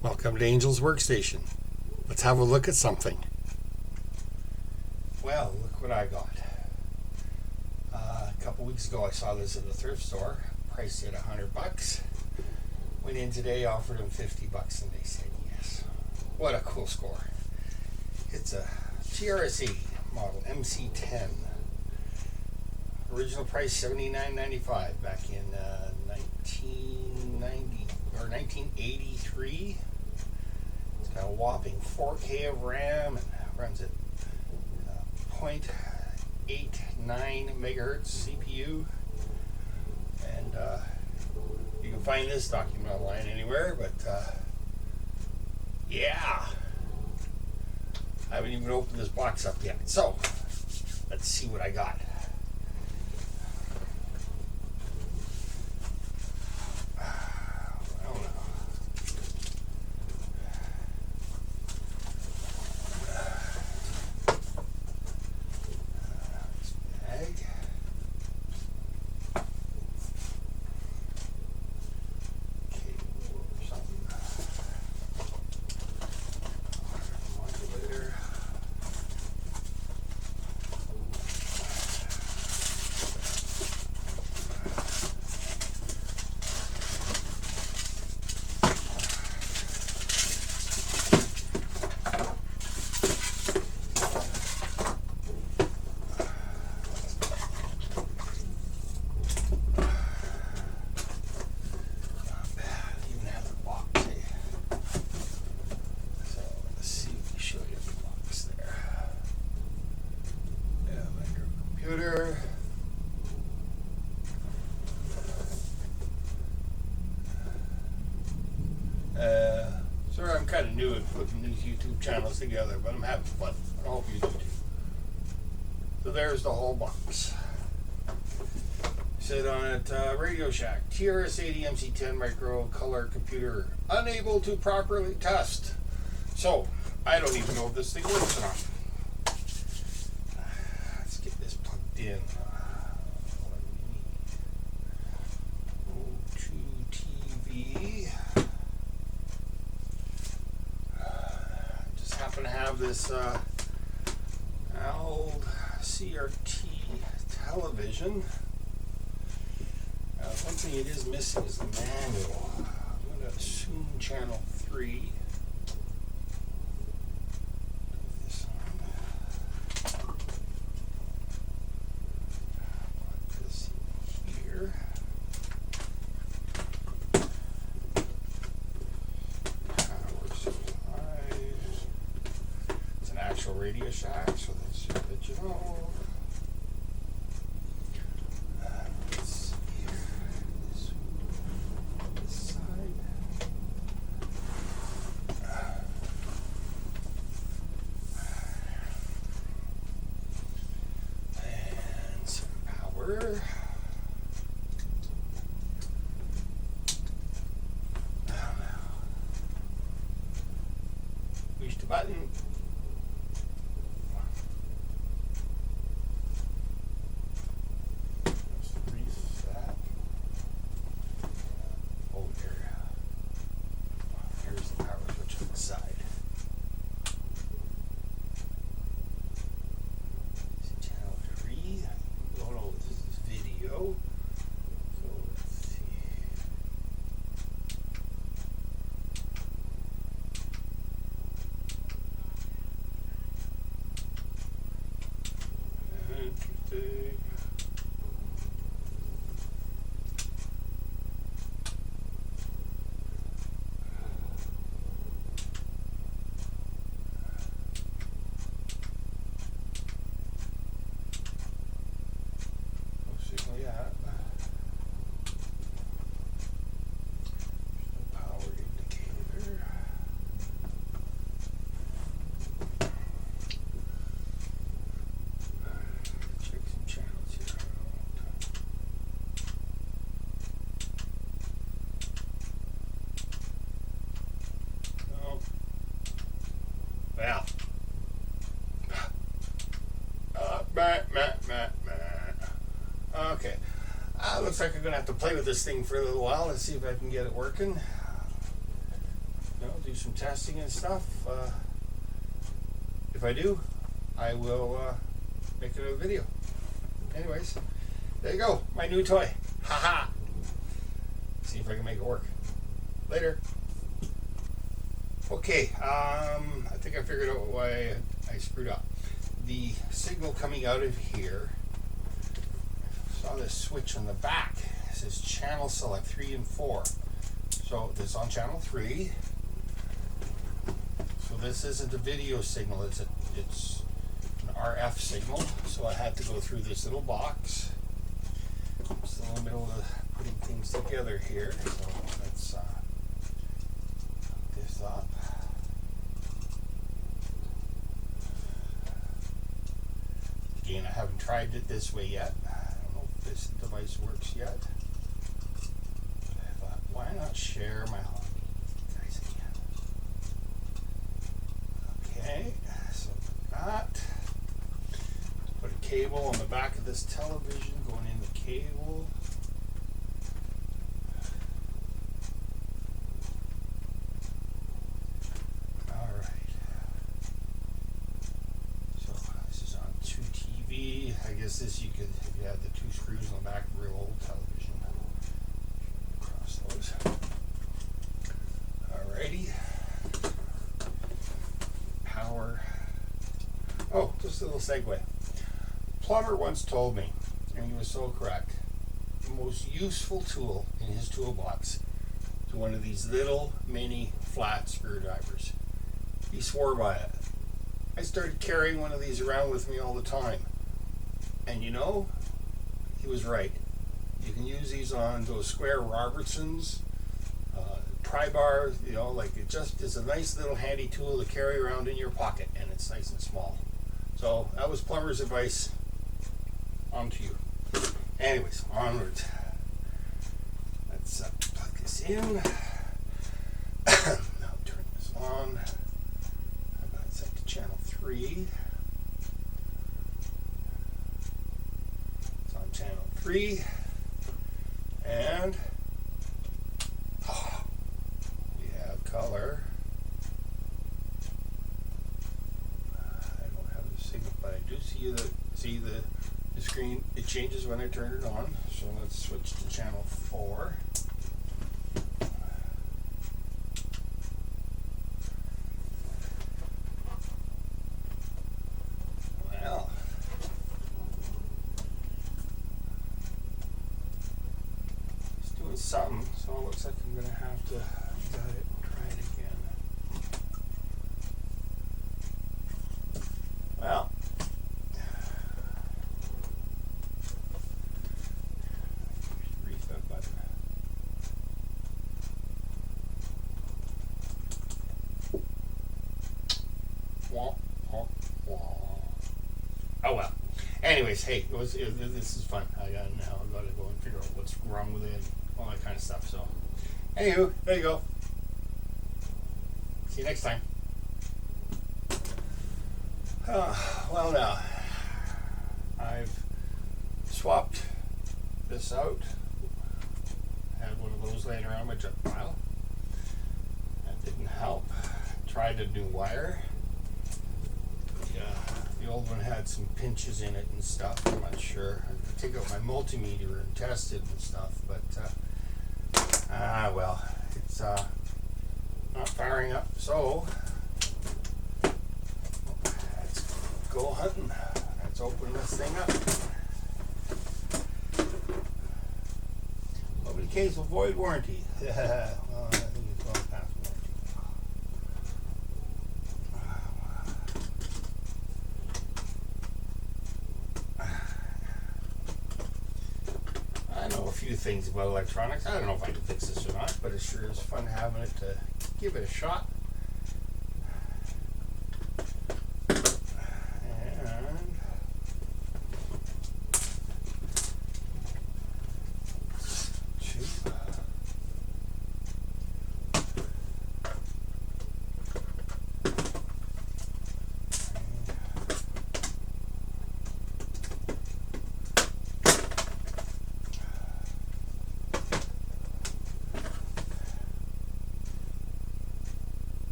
Welcome to Angel's Workstation. Let's have a look at something. Well, look what I got. A couple weeks ago I saw this at a thrift store, priced at $100. Went in today, offered them $50 and they said yes. What a cool score. It's a TRS80 model MC10. Original price $79.95 back in 1983. It's got a whopping 4K of RAM and runs at 0.89 megahertz CPU. And you can find this document online anywhere, but yeah. I haven't even opened this box up yet. So, let's see what I got. Computer. Sorry, I'm kind of new at putting these YouTube channels together, but I'm having fun. I hope you do too. So there's the whole box. Said on it, Radio Shack, TRS80 MC10 micro color computer, unable to properly test. So, I don't even know if this thing works or not. In to TV. Just happen to have this old CRT television. One thing it is missing is the manual. I'm going to assume channel 3. Radio Shack, so that's the original. Let's see here. This side. And some power. Push the button. Well, okay. Looks like I'm gonna have to play with this thing for a little while. Let's see if I can get it working. No, do some testing and stuff. If I do, I will make another video. Anyways, there you go, my new toy. Haha. See if I can make it work. Later. Okay, I think I figured out why I screwed up. The signal coming out of here, I saw this switch on the back. It says channel select 3 and 4. So this is on channel 3. So this isn't a video signal, it's an RF signal. So I had to go through this little box. I'm still in the middle of putting things together here. So let's hook this up. Again, I haven't tried it this way yet. I don't know if this device works yet. But I thought, why not share my hobby? Guys, again. Okay, so that. Put a cable on the back of this television going in the cable. I guess this you could, if you had the 2 screws on the back of a real old television. Cross those. Alrighty. Power. Oh, just a little segue. Plumber once told me, and he was so correct, the most useful tool in his toolbox is one of these little mini flat screwdrivers. He swore by it. I started carrying one of these around with me all the time. And you know, he was right. You can use these on those square Robertsons, pry bars, you know, like it just is a nice little handy tool to carry around in your pocket, and it's nice and small. So that was Plumber's advice. On to you. Anyways, onward. Let's plug this in. Now turn this on. I've got it set to channel 3. Channel 3, and we have color. I don't have the signal, but I do see the screen. It changes when I turn it on. So let's switch to channel 4. Something, so it looks like I'm going to have to try it again. Well, reset button. Wah, wah, wah. Oh well. Anyways, hey, this is fun. I got to go and figure out what's wrong with it. All that kind of stuff. So, anywho, there you go. See you next time. Well, now I've swapped this out. Had one of those laying around my junk pile. That didn't help. Tried a new wire. The old one had some pinches in it and stuff. I'm not sure. I could take out my multimeter and test it and stuff, but well, it's not firing up. So let's go hunting. Let's open this thing up. Nobody case will void warranty. Well, I think it's well past warranty. I know a few things about electronics. I don't know if I can fix this or not, but it sure is fun having it to give it a shot.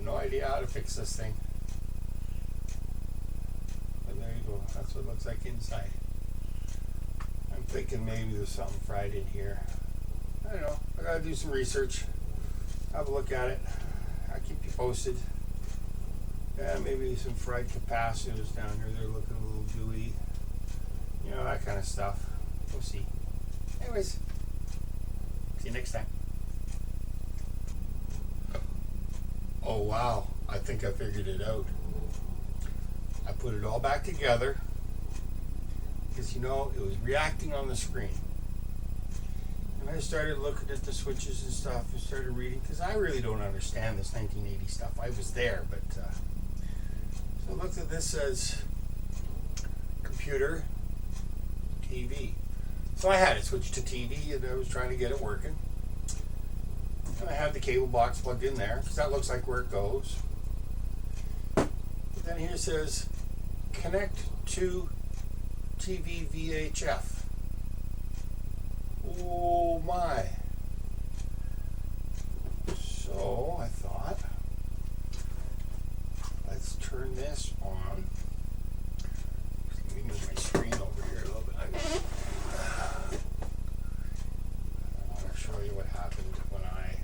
no idea how to fix this thing. But there you go. That's what it looks like inside. I'm thinking maybe there's something fried in here. I don't know. I gotta do some research. Have a look at it. I'll keep you posted. Yeah, maybe some fried capacitors down here. They're looking a little gooey. You know, that kind of stuff. We'll see. Anyways, see you next time. Oh wow, I think I figured it out. I put it all back together because, you know, it was reacting on the screen. And I started looking at the switches and stuff and started reading because I really don't understand this 1980 stuff. I was there, but so I looked at this as computer, TV. So I had it switched to TV and I was trying to get it working. And I had the cable box plugged in there because that looks like where it goes. But then here it says connect to TV VHF. Oh my. So I thought, let's turn this on. Let me move my screen over here a little bit. I want to show you what happened when I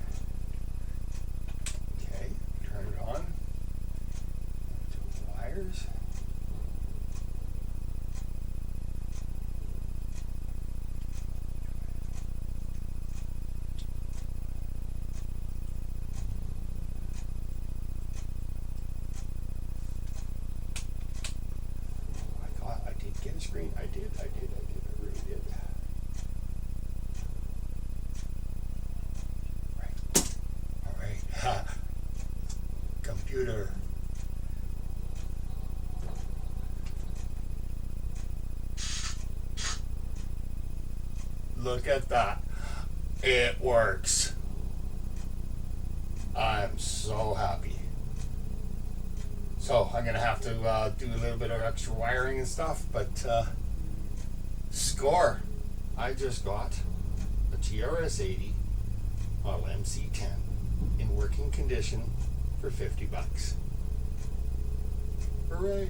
turn it on. To the wires. Screen. I did. I really did. Right. All right. Ha. Computer. Look at that. It works. I'm so happy. So I'm gonna have to do a little bit of extra wiring and stuff, but score! I just got a TRS80 model MC10 in working condition for $50. Hooray!